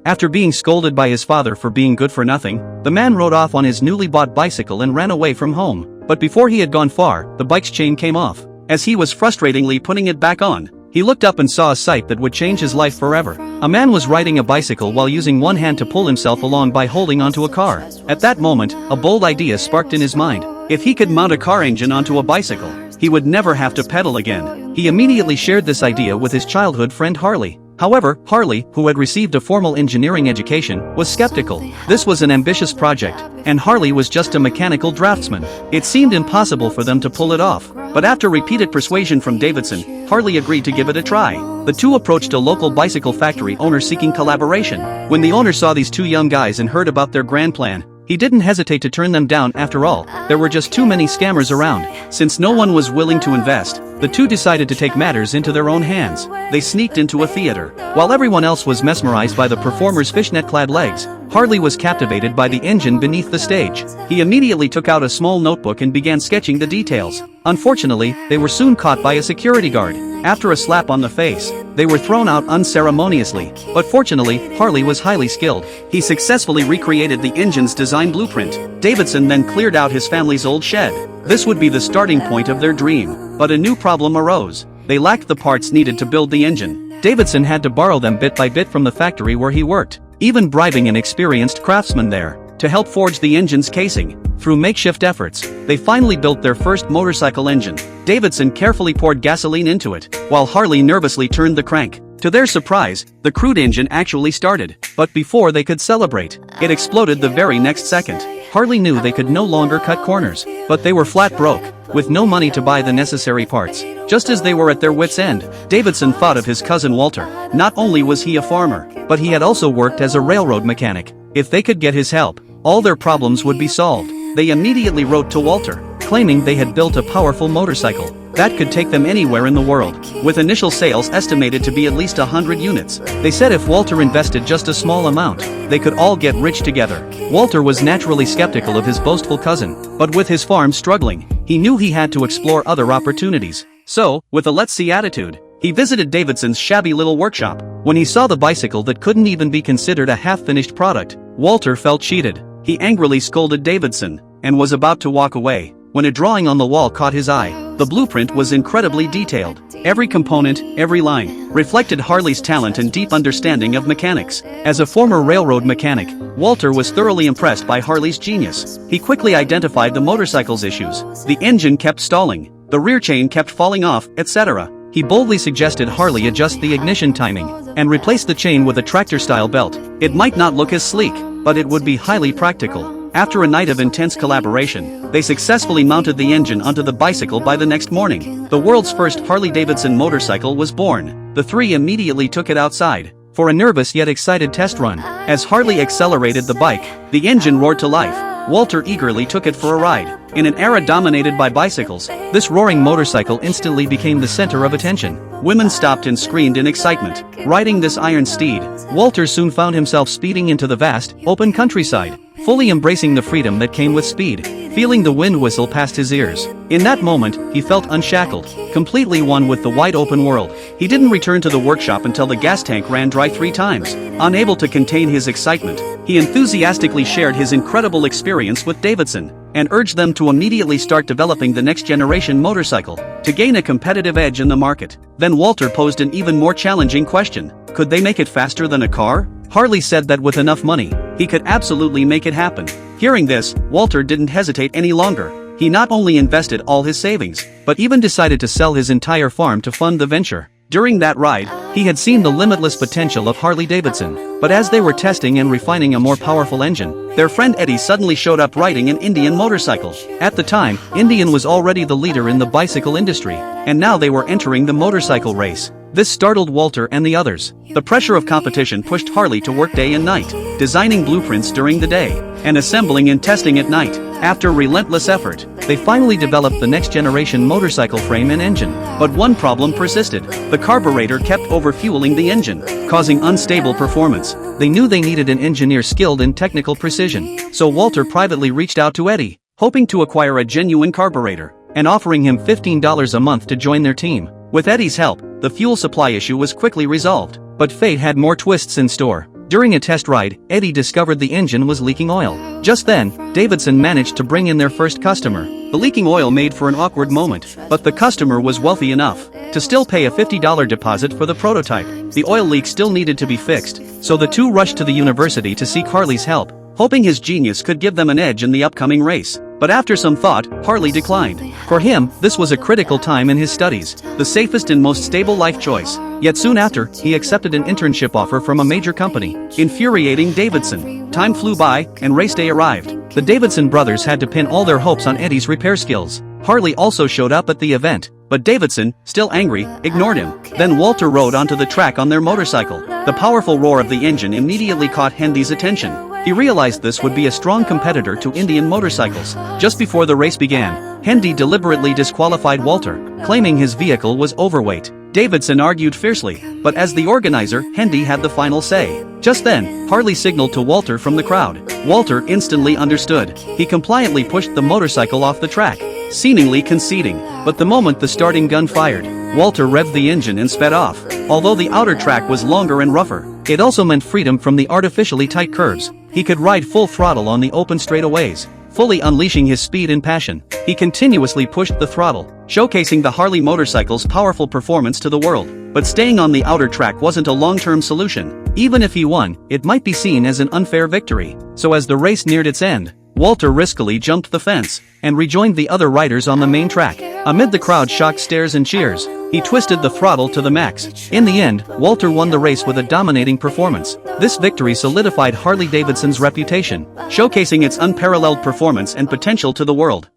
After being scolded by his father for being good for nothing, the man rode off on his newly bought bicycle and ran away from home. But before he had gone far, the bike's chain came off. As he was frustratingly putting it back on, he looked up and saw a sight that would change his life forever. A man was riding a bicycle while using one hand to pull himself along by holding onto a car. At that moment, a bold idea sparked in his mind. If he could mount a car engine onto a bicycle, he would never have to pedal again. He immediately shared this idea with his childhood friend Harley. However, Harley, who had received a formal engineering education, was skeptical. This was an ambitious project, and Harley was just a mechanical draftsman. It seemed impossible for them to pull it off. But after repeated persuasion from Davidson, Harley agreed to give it a try. The two approached a local bicycle factory owner seeking collaboration. When the owner saw these two young guys and heard about their grand plan, he didn't hesitate to turn them down. After all, there were just too many scammers around. Since no one was willing to invest, the two decided to take matters into their own hands. They sneaked into a theater. While everyone else was mesmerized by the performers' fishnet-clad legs, Harley was captivated by the engine beneath the stage. He immediately took out a small notebook and began sketching the details. Unfortunately, they were soon caught by a security guard. After a slap on the face, they were thrown out unceremoniously. But fortunately, Harley was highly skilled. He successfully recreated the engine's design blueprint. Davidson then cleared out his family's old shed. This would be the starting point of their dream. But a new problem arose. They lacked the parts needed to build the engine. Davidson had to borrow them bit by bit from the factory where he worked, even bribing an experienced craftsman there to help forge the engine's casing. Through makeshift efforts, they finally built their first motorcycle engine. Davidson carefully poured gasoline into it, while Harley nervously turned the crank. To their surprise, the crude engine actually started. But before they could celebrate, it exploded the very next second. Harley knew they could no longer cut corners, but they were flat broke, with no money to buy the necessary parts. Just as they were at their wits' end, Davidson thought of his cousin Walter. Not only was he a farmer, but he had also worked as a railroad mechanic. If they could get his help, all their problems would be solved. They immediately wrote to Walter, claiming they had built a powerful motorcycle that could take them anywhere in the world. With initial sales estimated to be at least 100 units, they said if Walter invested just a small amount, they could all get rich together. Walter was naturally skeptical of his boastful cousin, but with his farm struggling, he knew he had to explore other opportunities. So, with a let's-see attitude, he visited Davidson's shabby little workshop. When he saw the bicycle that couldn't even be considered a half-finished product, Walter felt cheated. He angrily scolded Davidson, and was about to walk away, when a drawing on the wall caught his eye. The blueprint was incredibly detailed. Every component, every line, reflected Harley's talent and deep understanding of mechanics. As a former railroad mechanic, Walter was thoroughly impressed by Harley's genius. He quickly identified the motorcycle's issues. The engine kept stalling, the rear chain kept falling off, etc. He boldly suggested Harley adjust the ignition timing, and replace the chain with a tractor-style belt. It might not look as sleek, but it would be highly practical. After a night of intense collaboration, they successfully mounted the engine onto the bicycle by the next morning. The world's first Harley-Davidson motorcycle was born. The three immediately took it outside for a nervous yet excited test run. As Harley accelerated the bike, the engine roared to life. Walter eagerly took it for a ride. In an era dominated by bicycles, this roaring motorcycle instantly became the center of attention. Women stopped and screamed in excitement. Riding this iron steed, Walter soon found himself speeding into the vast, open countryside, fully embracing the freedom that came with speed, feeling the wind whistle past his ears. In that moment, he felt unshackled, completely one with the wide-open world. He didn't return to the workshop until the gas tank ran dry 3 times. Unable to contain his excitement, he enthusiastically shared his incredible experience with Davidson, and urged them to immediately start developing the next-generation motorcycle to gain a competitive edge in the market. Then Walter posed an even more challenging question. Could they make it faster than a car? Harley said that with enough money, he could absolutely make it happen. Hearing this, Walter didn't hesitate any longer. He not only invested all his savings, but even decided to sell his entire farm to fund the venture. During that ride, he had seen the limitless potential of Harley-Davidson. But as they were testing and refining a more powerful engine, their friend Eddie suddenly showed up riding an Indian motorcycle. At the time, Indian was already the leader in the bicycle industry, and now they were entering the motorcycle race. This startled Walter and the others. The pressure of competition pushed Harley to work day and night, designing blueprints during the day, and assembling and testing at night. After relentless effort, they finally developed the next-generation motorcycle frame and engine. But one problem persisted. The carburetor kept overfueling the engine, causing unstable performance. They knew they needed an engineer skilled in technical precision, so Walter privately reached out to Eddie, hoping to acquire a genuine carburetor, and offering him $15 a month to join their team. With Eddie's help, the fuel supply issue was quickly resolved, but fate had more twists in store. During a test ride, Eddie discovered the engine was leaking oil. Just then, Davidson managed to bring in their first customer. The leaking oil made for an awkward moment, but the customer was wealthy enough to still pay a $50 deposit for the prototype. The oil leak still needed to be fixed, so the two rushed to the university to seek Harley's help, hoping his genius could give them an edge in the upcoming race. But after some thought, Harley declined. For him, this was a critical time in his studies, the safest and most stable life choice. Yet soon after, he accepted an internship offer from a major company, infuriating Davidson. Time flew by, and race day arrived. The Davidson brothers had to pin all their hopes on Eddie's repair skills. Harley also showed up at the event, but Davidson, still angry, ignored him. Then Walter rode onto the track on their motorcycle. The powerful roar of the engine immediately caught Hendy's attention. He realized this would be a strong competitor to Indian motorcycles. Just before the race began, Hendy deliberately disqualified Walter, claiming his vehicle was overweight. Davidson argued fiercely, but as the organizer, Hendy had the final say. Just then, Harley signaled to Walter from the crowd. Walter instantly understood. He compliantly pushed the motorcycle off the track, seemingly conceding. But the moment the starting gun fired, Walter revved the engine and sped off. Although the outer track was longer and rougher, it also meant freedom from the artificially tight curves. He could ride full throttle on the open straightaways, fully unleashing his speed and passion. He continuously pushed the throttle, showcasing the Harley motorcycle's powerful performance to the world. But staying on the outer track wasn't a long-term solution. Even if he won, it might be seen as an unfair victory. So as the race neared its end, Walter riskily jumped the fence and rejoined the other riders on the main track. Amid the crowd's shocked stares and cheers, he twisted the throttle to the max. In the end, Walter won the race with a dominating performance. This victory solidified Harley-Davidson's reputation, showcasing its unparalleled performance and potential to the world.